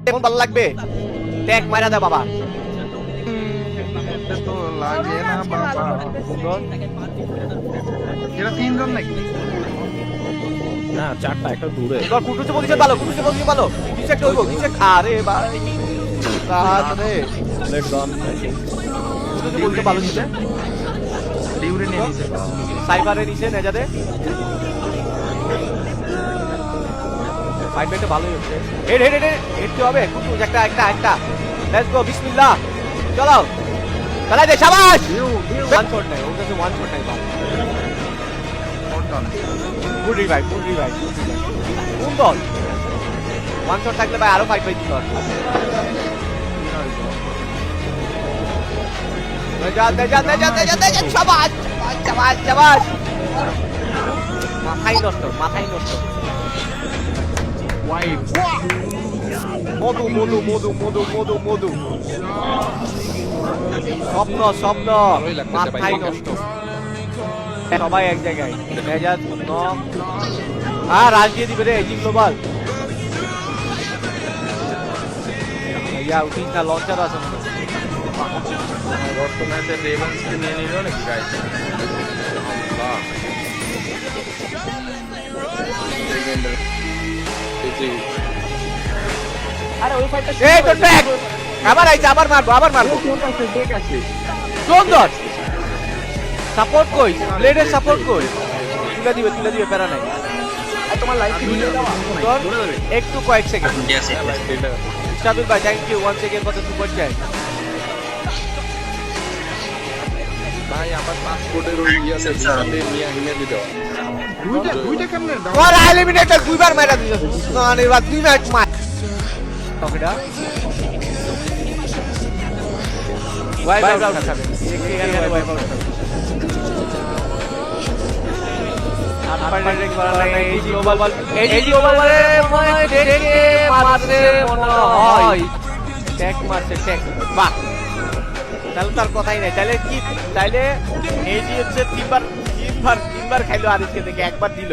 কেমন ভালো লাগবে ট্যাগ মারা দে বাবা তো লাগে না বাবা সুন্দর এরা তিনজন নাকি না চারটা একটা দূরে এবার কুটুসে পজিশন ভালো কিছু একটা হইবো কিছু আরে ভাই রাত রে লেট ডাউন কুটুসে বলতে ভালো দিতে ডিউরে নিয়ে নিছে সাইবারে নিচে নেজাদে ফাইট ভালোই হচ্ছে হেড কি হবে কুটুস একটা লেটস গো বিসমিল্লাহ চলো চালাই দে শাবাশ ওয়ান শট নাই ওর কাছে ওয়ান শট নাই বাবা গুড রিভাইভ সুন্দর ওয়ান শট থাকলে ভাই আরো ফাইট পাইতে পারত যা শাবাশ মাথায় নষ্ট হোয়াইট মধু স্বপ্ন মাথায় নষ্ট সবাই এক জায়গায় মেজাজ রাজ দিয়ে দিবে রে এজি গ্লোবাল উঠিস না লঞ্চার আছে বর্তমানে রেভেন্সকে নিয়ে নিল নাকি গাইস আরে ওই ফাইটটা এই তো ট্র্যাক আবার মারবো সুন্দর সাপোর্ট কই ব্লেডের সাপোর্ট কই তুলে দিবে প্যারা নাই তোমার লাইফ ভিডিও দাও একটু কয়েক সেকেন্ড সাবির ভাই থ্যাংক ইউ 1 সেকেন্ড কত সুপার চাই ভাই আমার পাসপোর্টের ওই ইয়াতে দিতে নিয়ে হিনে দিতে দুইটা কেমনে দাও আর এলিমিনেটর দুইবার মারা দিছো না এবার দুই ম্যাচ মার ওকেডা ওয়াইপ আউট খাবে এখানে ওয়াইপ আউট খাবে আপনারা রেক করা নাই এই গ্লোবালে মনে দেখে মারছে মনে হয় ট্যাগ মারছে বাহ তাহলে তার কথাই নাই তাইলে এই যে হচ্ছে তিনবার খাইলো আরিফকে দেখে একবার দিল